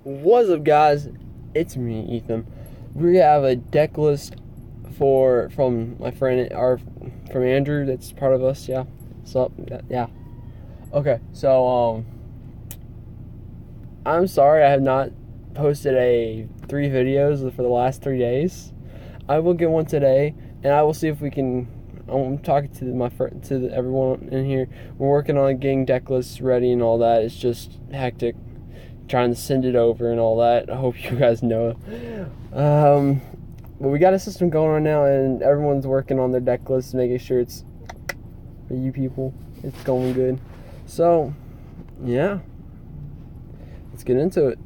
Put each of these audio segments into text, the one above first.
What's up, guys? It's me, Ethan. We have a deck list from my friend from Andrew. That's part of us. Yeah. So yeah. Okay. So I'm sorry I have not posted a 3 videos for the last 3 days. I will get one today, and I will see if we can. I'm talking to my friend, everyone in here. We're working on getting deck lists ready and all that. It's just hectic trying to send it over and all that. I hope you guys know. But we got a system going on now, and everyone's working on their deck list, making sure it's for you people. It's going good. So, yeah, let's get into it.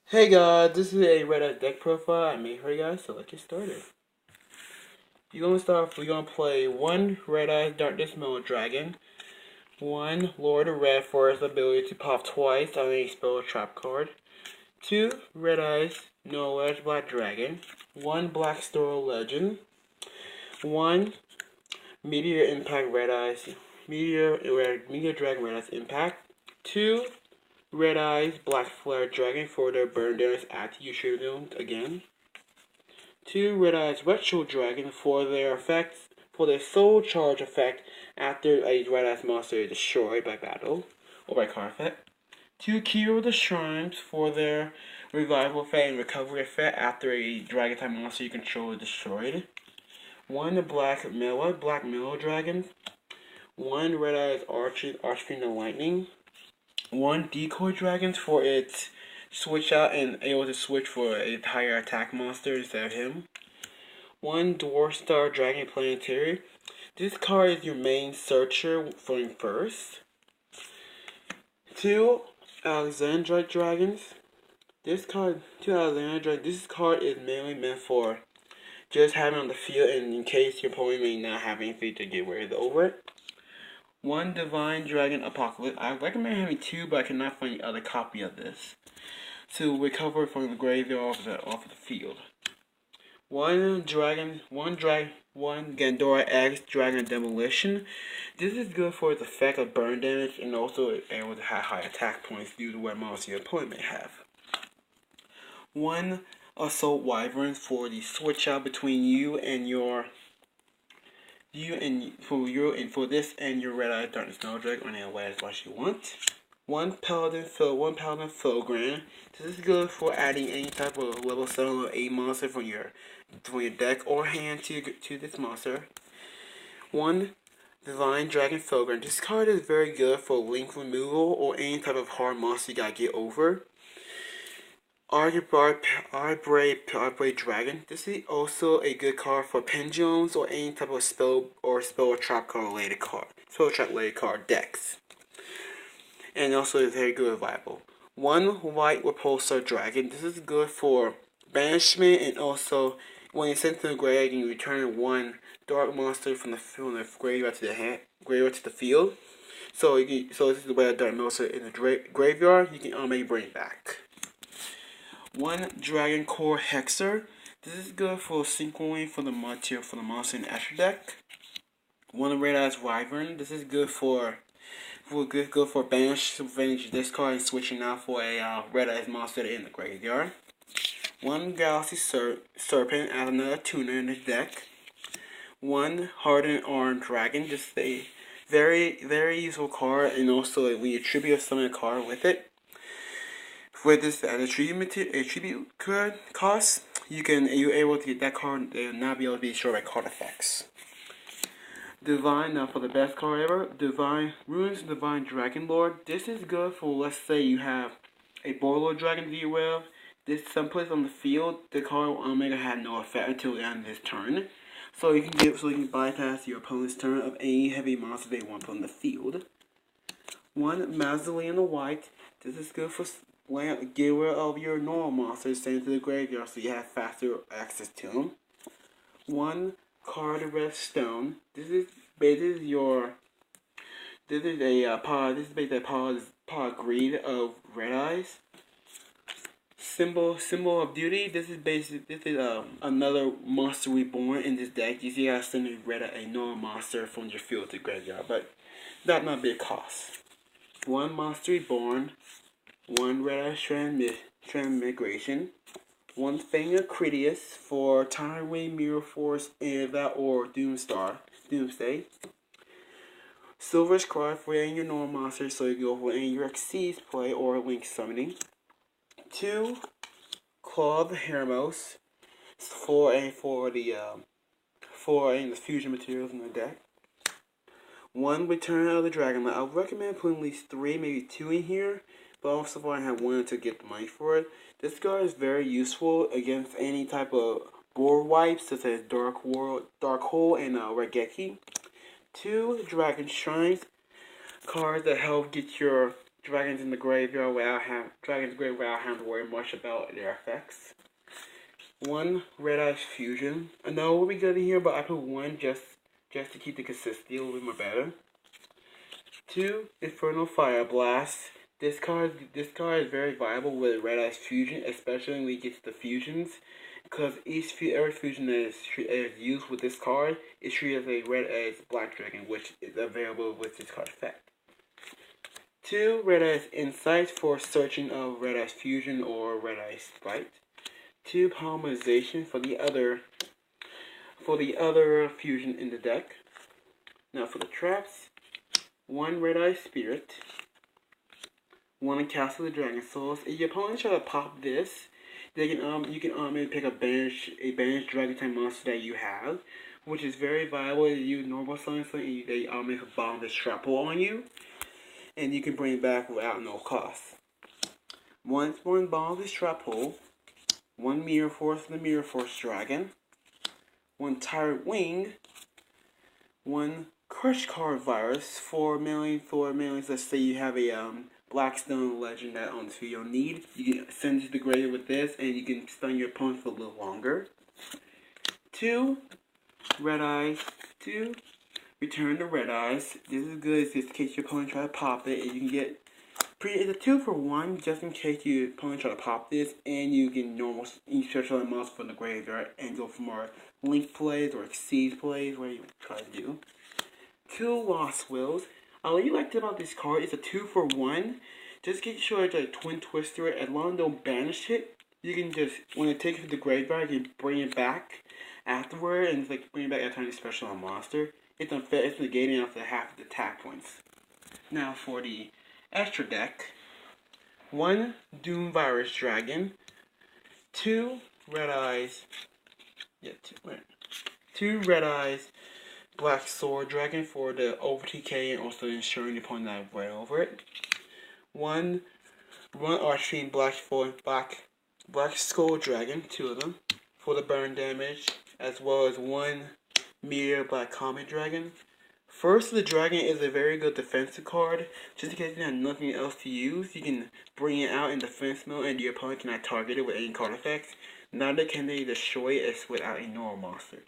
Hey guys, this is a Red deck profile I made for you guys, so let's get started. We're gonna play one Red Eye Darkness Mill Dragon, one Lord of Red for his ability to pop twice on a spell or trap card, two Red Eyes No Edge Black Dragon, one Black Store Legend, one Meteor Impact Red Eyes, Meteor Dragon Red Eyes Impact, two Red Eyes Black Flare Dragon for their burn damage after you shoot them again. Two Red Eyes Retro Dragon for their soul charge effect after a Red Eyes monster is destroyed by battle or by card effect. Two Kiro the Shrines for their revival effect and recovery effect after a dragon type monster you control is destroyed. One Black Mellow Dragon. One Red Eyes Archfiend the Lightning. One Decoy Dragons for its switch out and able to switch for a higher attack monster instead of him. One Dwarf Star Dragon Planetary. This card is your main searcher going first. Two Alexandrite Dragons. This card is mainly meant for just having on the field and in case your opponent may not have anything to get rid over it. One Divine Dragon Apocalypse. I recommend having two, but I cannot find the other copy of this to recover from the graveyard off the field. One Gandora X Dragon Demolition. This is good for its effect of burn damage and also able to have high attack points due to what monster your opponent may have. One Assault Wyvern for the switch out between for this and your Red Eye Darkness Dragon on any way as much you want. One Paladin Fulgrim. This is good for adding any type of level 7 or 8 monster from your deck or hand to this monster. One Divine Dragon Fulgrim. This card is very good for link removal or any type of hard monster you gotta get over. Arbrave Dragon. This is also a good card for pendulums or any type of spell or trap card related decks. And also is very good viable. One White Repulsor Dragon. This is good for banishment and also when you send to the graveyard you return one dark monster from the graveyard to the field. So this is the way a dark monster in the graveyard you can maybe bring back. One Dragon Core Hexer. This is good for synchroing for the monster in the Asher deck. One Red Eyes Wyvern. This is good for banish this card and switching out for a Red Eyes monster in the graveyard. One Galaxy Serpent as another tuner in the deck. One Hardened Arm Dragon. Just a very, very useful card, and also we attribute summon a card with it. With this as a tribute card cost, you're able to get that card and not be able to be destroyed by card effects. Divine, now for the best card ever, Ruins Divine Dragon Lord. This is good for, let's say you have a Borlo Dragon to your well. This someplace on the field, the card will Omega have no effect until the end of his turn. So you can bypass your opponent's turn of any heavy monster they want on the field. One Mausoleum the White. This is good for get rid of your normal monsters, send to the graveyard so you have faster access to them. One Carteret Stone. This is basically a greed of Red Eyes. Symbol of Duty. This is another monster reborn in this deck. You see, I send a normal monster from your field to graveyard, but That not be a cost. 1 Monster Reborn, 1 Red-Eye Transmigration, 1 Fang of Critias for Tyrant, Mirror Force, Eva, or Doomsday. Silver Scribe for any of your normal monsters, so you go for any of your Xyz play or Link summoning. 2 Claw of the Hermos for any of the fusion materials in the deck. 1 Return of the Dragonlance. I would recommend putting at least 3, maybe 2 in here, but also if I have 1 to get the money for it. This card is very useful against any type of board wipes, such as Dark Hole, and Raigeki. 2 Dragon Shrines. Cards that help get your dragons in the graveyard without having to worry much about their effects. 1 Red-Eye Fusion. I know we'll be good in here, but I put 1 just to keep the consistency a little bit more better. 2 Infernal Fire Blast. This card is very viable with Red-Eye Fusion, especially when we get to the fusions, because every fusion that is used with this card is treated as a red-eyes black dragon, which is available with this card effect. 2 Red-Eyes Insight for searching of Red-Eyes Fusion or Red-Eyes Spite. 2 Polymerization for the other fusion in the deck. Now for the traps, 1 Red-Eye Spirit, 1 Castle of the Dragon Souls. If your opponent try to pop this, you can maybe pick a banished dragon type monster that you have, which is very viable. You use normal summon, and they make a bomb this trap hole on you, and you can bring it back without no cost. 1 bomb this trap hole, 1 Mirror Force the Mirror Force Dragon, 1 Tyrant Wing, 1 Crush Card Virus for mainly. Let's say you have a Blackstone Legend that on the field you'll need. You can send it to the grave with this, and you can stun your opponent for a little longer. 2 Red Eyes. 2 Return to Red Eyes. This is good just in case your opponent try to pop it, and you can get it's a 2 for 1 just in case your opponent try to pop this, and you can special monster from the graveyard and go for more Link plays or Xyz plays, where you try to do. 2 Lost Wills. All you liked about this card is a 2 for 1. Just get sure it's like Twin Twister. As long as don't banish it, you can just, when it takes it to the graveyard, you can bring it back afterward, and it's like bring it back every time you special on a monster. It's negating after half of the attack points. Now for the extra deck, 1 Doom Virus Dragon, 2 Red Eyes, 2 Red Eyes Black Sword Dragon for the over TK and also ensuring the opponent that right over it. 1 Archfiend Black Skull Dragon, 2 of them, for the burn damage, as well as 1 Meteor Black Comet Dragon. First, the dragon is a very good defensive card. Just in case you have nothing else to use, you can bring it out in defense mode and your opponent cannot target it with any card effects. Neither can they destroy it without a normal monster.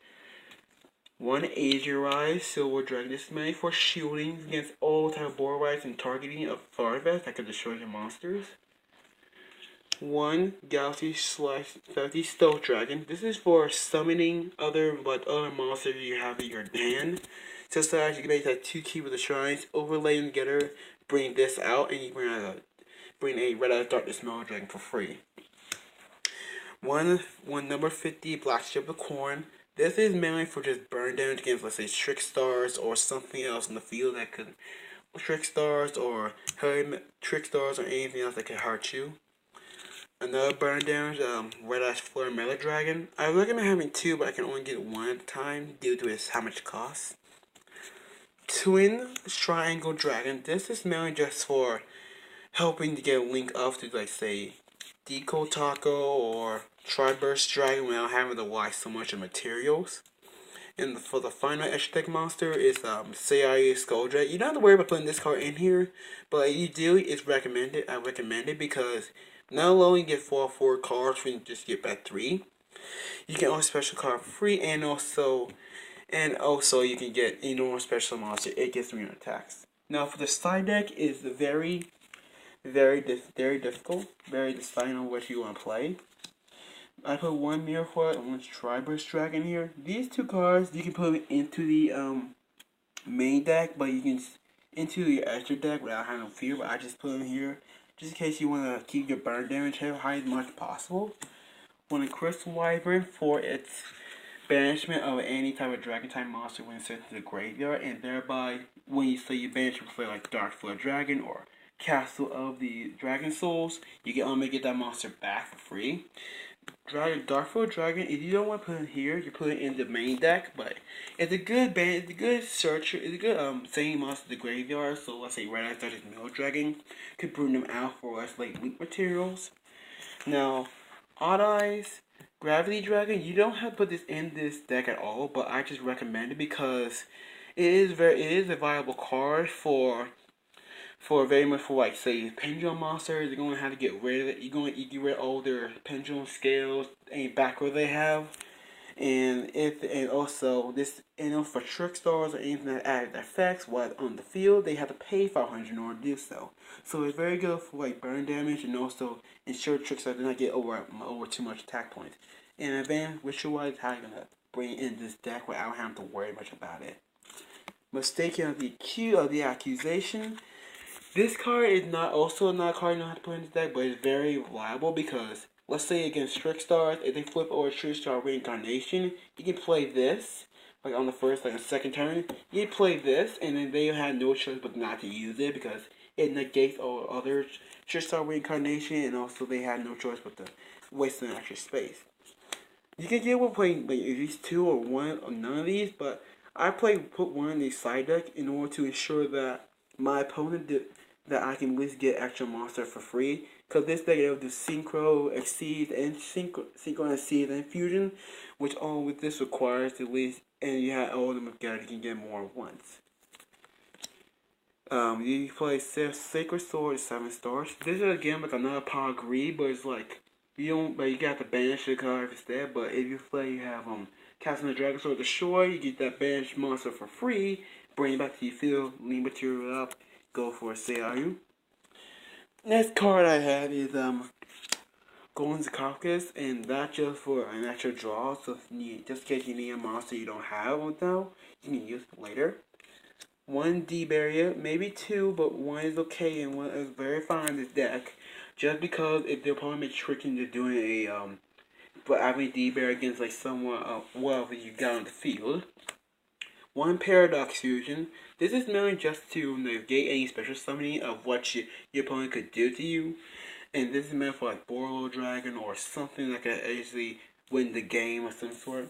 1 Azurize Silver Dragon. This is made for shielding against all type of board wipes and targeting of artifacts that can destroy your monsters. 1 Galaxy Stealth Dragon. This is for summoning other monsters you have in your hand. Just as you can make that 2 key with the shrines, overlay them together, bring this out, and you bring a Red Eye Darkness Meld Dragon for free. 1 number 50 Black Ship of Corn. This is mainly for just burn damage against, let's say, Trick Stars or something else in the field that could Trick Stars or anything else that could hurt you. Another burn damage, Red Ash Flare Melee Dragon. I recommend having 2, but I can only get 1 at a time due to how much it costs. Twin Triangle Dragon. This is mainly just for helping to get a link up to, like, say, Deco Taco or Tri-Burst Dragon without having to waste so much of materials. And for the final extra deck monster is Seiya Skull Dragon. You don't have to worry about putting this card in here, but if you do, it's recommended. I recommend it because not only get 4 cards, we can just get back 3. You can also special card for free, and also you can get a normal special monster. It gets 3 attacks. Now for the side deck is very difficult, very deciding on what you want to play. I put 1 Mirror Force and 1 Tri-Burst Dragon here. These 2 cards you can put into the main deck, but you can, into your extra deck without having fear, but I just put them here just in case you want to keep your burn damage high as much as possible. When a Crystal Wyvern for its banishment of any type of dragon type monster when it's sent to the graveyard, and thereby when you say you banish it for like Darkflood Dragon or Castle of the Dragon Souls, you can only get that monster back for free. Darkflood Dragon, if you don't want to put it here, you put it in the main deck, but it's a good it's a good searcher, it's a good sending monster to the graveyard. So let's say Red Eyes Duchess Mill Dragon could bring them out for us like loot materials. Now, Odd Eyes Gravity Dragon, you don't have to put this in this deck at all, but I just recommend it because it is a viable card for very much for like say pendulum monsters. You're gonna have to get rid of it. You're gonna get rid of all their pendulum scales and background they have. And also for trick stars or anything that added effects while on the field, they have to pay 500 in order to do so. So it's very good for like burn damage and also ensure trick stars do not get over too much attack points. And advanced ritual-wise, how you're gonna bring it in this deck without having to worry much about it. Mistaken of the Q of the accusation. This card is not a card you don't have to put in this deck, but it's very reliable because let's say against Trick Stars, if they flip over Trick Star Reincarnation, you can play this, like on the first, like the second turn, you can play this, and then they have no choice but not to use it because it negates all other Trick Star Reincarnation, and also they have no choice but to waste an extra space. You can get one playing like at least two or one or none of these, but I put one in the side deck in order to ensure that my opponent that I can at least get extra monster for free. Because this deck will do Synchro, Exceed, and Synchro, Exceed, and Fusion, which all with this requires at least, and you have all of them together, you can get more at once. You play Sacred Sword, 7 stars. This is again like another Power Greed, but it's like you got to banish the card instead. But if you play, you have Casting the Dragon Sword Destroy, you get that banished monster for free. Bring it back to your field, leave material up, go for a Seiyu. Next card I have is Golden Sarcophagus, and that's just for an extra draw. So just in case you need a monster you don't have now, you can use it later. 1 D barrier, maybe 2, but 1 is okay and 1 is very fine in this deck. Just because if their opponent may trick into doing a but having D barrier against like someone whatever you got on the field. 1 Paradox Fusion. This is mainly just to negate any special summoning of what your opponent could do to you. And this is meant for like Borlo Dragon or something that could easily win the game of some sort.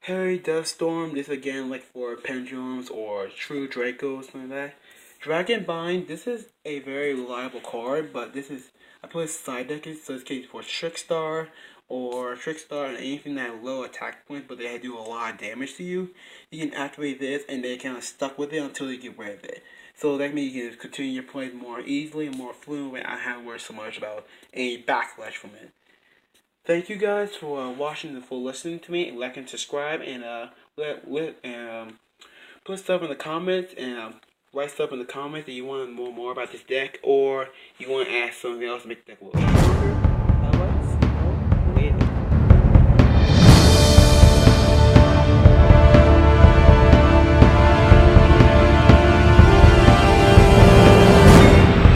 Harry Duststorm. This again like for Pendulums or True Draco, something like that. Dragon Bind. This is a very reliable card, but this is I put side deck in so it's case for Trickstar and anything that has low attack points but they do a lot of damage to you. You can activate this and they kind of stuck with it until you get rid of it. So that means you can continue your plays more easily and more fluent without having to worry so much about any backlash from it. Thank you guys for watching and for listening to me. Like and subscribe and put stuff in the comments and write stuff in the comments that you want to know more about this deck or you want to add something else to make the deck look stronger. Otherwise, later.